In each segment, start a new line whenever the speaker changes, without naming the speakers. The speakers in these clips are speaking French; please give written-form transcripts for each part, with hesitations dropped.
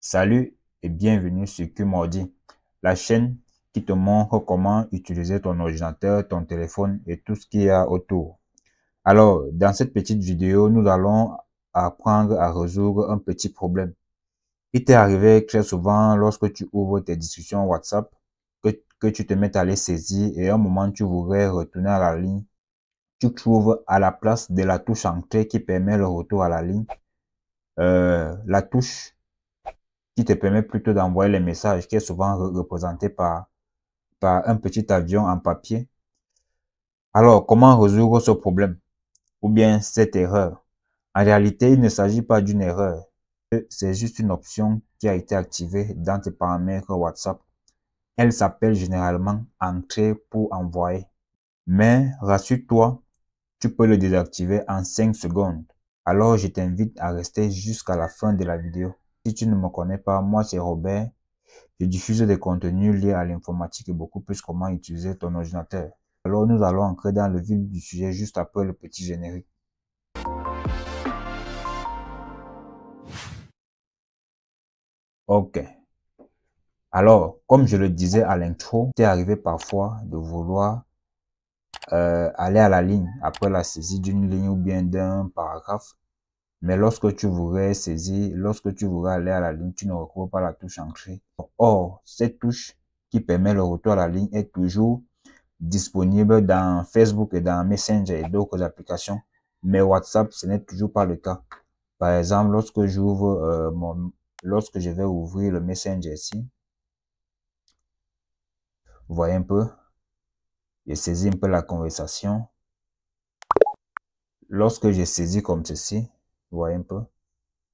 Salut et bienvenue sur Qmordi, la chaîne qui te montre comment utiliser ton ordinateur, ton téléphone et tout ce qu'il y a autour. Alors, dans cette petite vidéo, nous allons apprendre à résoudre un petit problème. Il t'est arrivé très souvent lorsque tu ouvres tes discussions WhatsApp que tu te mets à les saisir et à un moment tu voudrais retourner à la ligne. Tu trouves à la place de la touche entrée qui permet le retour à la ligne, la touche qui te permet plutôt d'envoyer les messages, qui est souvent représenté par un petit avion en papier. Alors, comment résoudre ce problème ou bien cette erreur? En réalité, il ne s'agit pas d'une erreur. C'est juste une option qui a été activée dans tes paramètres WhatsApp. Elle s'appelle généralement Entrée pour envoyer. Mais rassure-toi, tu peux le désactiver en 5 secondes. Alors, je t'invite à rester jusqu'à la fin de la vidéo. Si tu ne me connais pas, moi c'est Robert. Je diffuse des contenus liés à l'informatique et beaucoup plus comment utiliser ton ordinateur. Alors nous allons entrer dans le vif du sujet juste après le petit générique. Ok. Alors, comme je le disais à l'intro, c'est arrivé parfois de vouloir aller à la ligne après la saisie d'une ligne ou bien d'un paragraphe. Mais lorsque tu voudrais saisir, lorsque tu voudrais aller à la ligne, tu ne retrouves pas la touche entrée. Or, cette touche qui permet le retour à la ligne est toujours disponible dans Facebook et dans Messenger et d'autres applications. Mais WhatsApp, ce n'est toujours pas le cas. Par exemple, lorsque je vais ouvrir le Messenger ici, vous voyez un peu, je saisis un peu la conversation. Lorsque je saisis comme ceci, vous voyez un peu,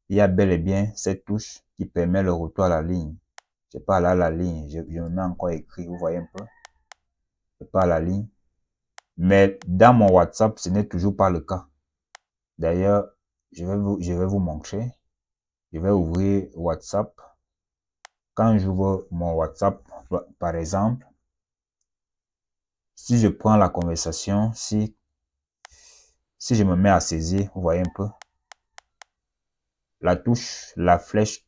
il y a bel et bien cette touche qui permet le retour à la ligne. Je pas là la ligne, je me mets encore écrit, vous voyez un peu, je pas la ligne. Mais dans mon WhatsApp, ce n'est toujours pas le cas. D'ailleurs, je vais vous montrer. Je vais ouvrir WhatsApp. Quand j'ouvre mon WhatsApp, par exemple, si je prends la conversation, si je me mets à saisir, vous voyez un peu, la touche, la flèche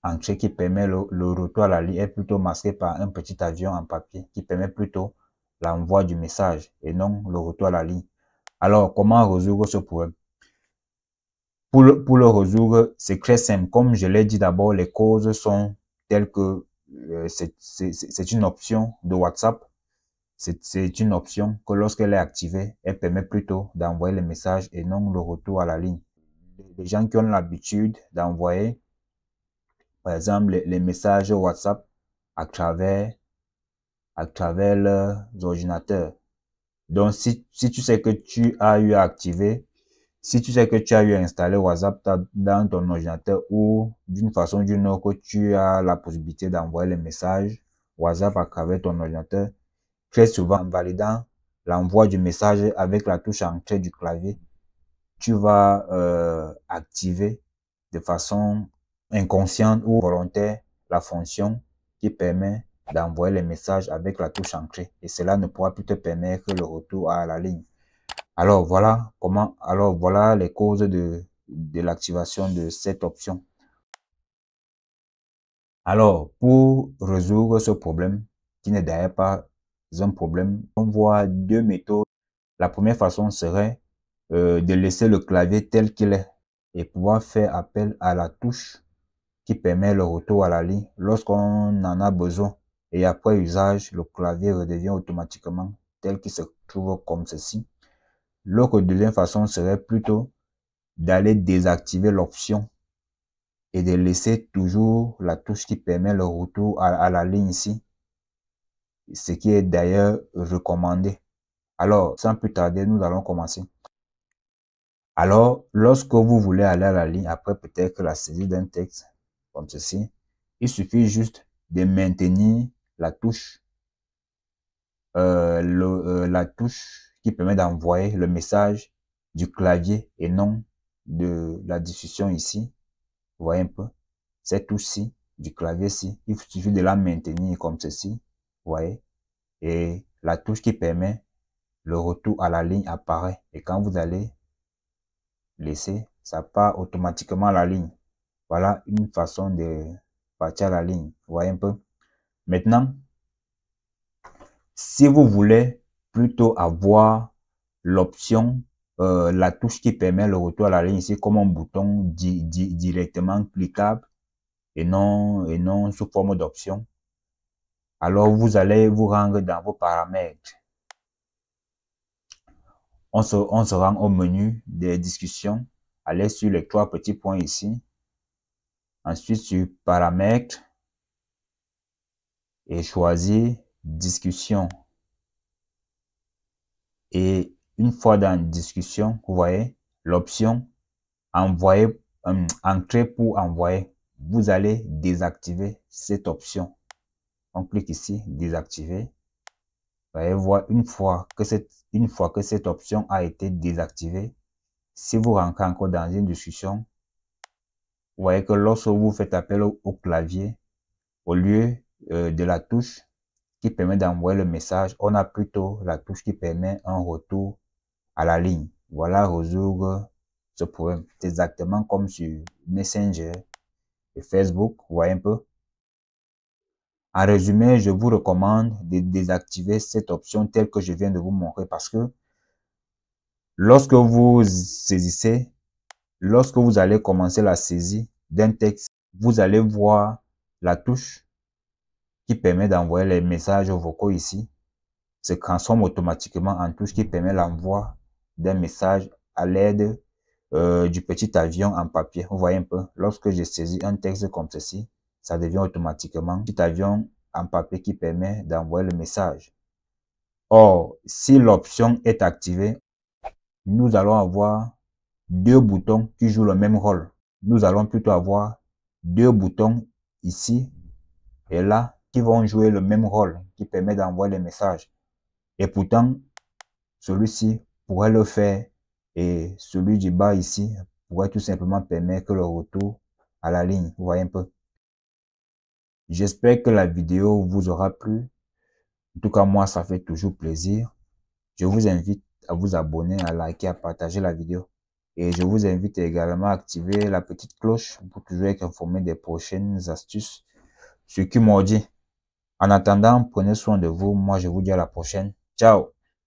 entrée qui permet le retour à la ligne est plutôt masquée par un petit avion en papier qui permet plutôt l'envoi du message et non le retour à la ligne. Alors, comment résoudre ce problème? Pour le résoudre, c'est très simple. Comme je l'ai dit d'abord, les causes sont telles que c'est une option de WhatsApp. C'est une option que lorsqu'elle est activée, elle permet plutôt d'envoyer les messages et non le retour à la ligne. Les gens qui ont l'habitude d'envoyer, par exemple, les messages WhatsApp à travers leurs ordinateurs. Donc, si tu sais que tu as eu à activer, si tu sais que tu as eu à installer WhatsApp dans ton ordinateur ou d'une façon ou d'une autre, tu as la possibilité d'envoyer les messages WhatsApp à travers ton ordinateur, très souvent en validant l'envoi du message avec la touche entrée du clavier, tu vas activer de façon inconsciente ou volontaire la fonction qui permet d'envoyer les messages avec la touche entrée et cela ne pourra plus te permettre le retour à la ligne. Alors voilà les causes de l'activation de cette option. Alors, pour résoudre ce problème, qui n'est d'ailleurs pas un problème, on voit deux méthodes. La première façon serait de laisser le clavier tel qu'il est et pouvoir faire appel à la touche qui permet le retour à la ligne lorsqu'on en a besoin. Et après usage, le clavier redevient automatiquement tel qu'il se trouve comme ceci. L'autre deuxième façon serait plutôt d'aller désactiver l'option et de laisser toujours la touche qui permet le retour à la ligne ici, ce qui est d'ailleurs recommandé. Alors, sans plus tarder, nous allons commencer. Alors, lorsque vous voulez aller à la ligne, après peut-être la saisie d'un texte, comme ceci, il suffit juste de maintenir la touche, la touche qui permet d'envoyer le message du clavier et non de la diffusion ici. Vous voyez un peu, cette touche-ci, du clavier-ci, il suffit de la maintenir comme ceci, vous voyez, et la touche qui permet le retour à la ligne apparaît. Et quand vous allez laisser, ça part automatiquement à la ligne. Voilà une façon partir à la ligne. Vous voyez un peu? Maintenant, si vous voulez plutôt avoir l'option, la touche qui permet le retour à la ligne ici comme un bouton directement cliquable et non sous forme d'option, alors vous allez vous rendre dans vos paramètres. On se rend au menu des discussions. Allez sur les 3 petits points ici. Ensuite sur paramètres et choisir discussion. Et une fois dans discussion, vous voyez l'option envoyer, entrer pour envoyer. Vous allez désactiver cette option. On clique ici, désactiver. Vous allez voir une fois que cette option a été désactivée, si vous rentrez encore dans une discussion, vous voyez que lorsque vous faites appel au clavier, au lieu de la touche qui permet d'envoyer le message, on a plutôt la touche qui permet un retour à la ligne. Voilà résoudre ce problème. C'est exactement comme sur Messenger et Facebook, vous voyez un peu. En résumé, je vous recommande de désactiver cette option telle que je viens de vous montrer parce que lorsque vous saisissez, lorsque vous allez commencer la saisie d'un texte, vous allez voir la touche qui permet d'envoyer les messages vocaux ici se transforme automatiquement en touche qui permet l'envoi d'un message à l'aide du petit avion en papier. Vous voyez un peu, lorsque je saisis un texte comme ceci, ça devient automatiquement un petit avion en papier qui permet d'envoyer le message. Or, si l'option est activée, nous allons avoir deux boutons qui jouent le même rôle. Nous allons plutôt avoir deux boutons ici et là qui vont jouer le même rôle, qui permet d'envoyer les messages. Et pourtant, celui-ci pourrait le faire et celui du bas ici pourrait tout simplement permettre le retour à la ligne. Vous voyez un peu. J'espère que la vidéo vous aura plu. En tout cas, moi, ça fait toujours plaisir. Je vous invite à vous abonner, à liker, à partager la vidéo. Et je vous invite également à activer la petite cloche pour toujours être informé des prochaines astuces sur Qmordi. En attendant, prenez soin de vous. Moi, je vous dis à la prochaine. Ciao!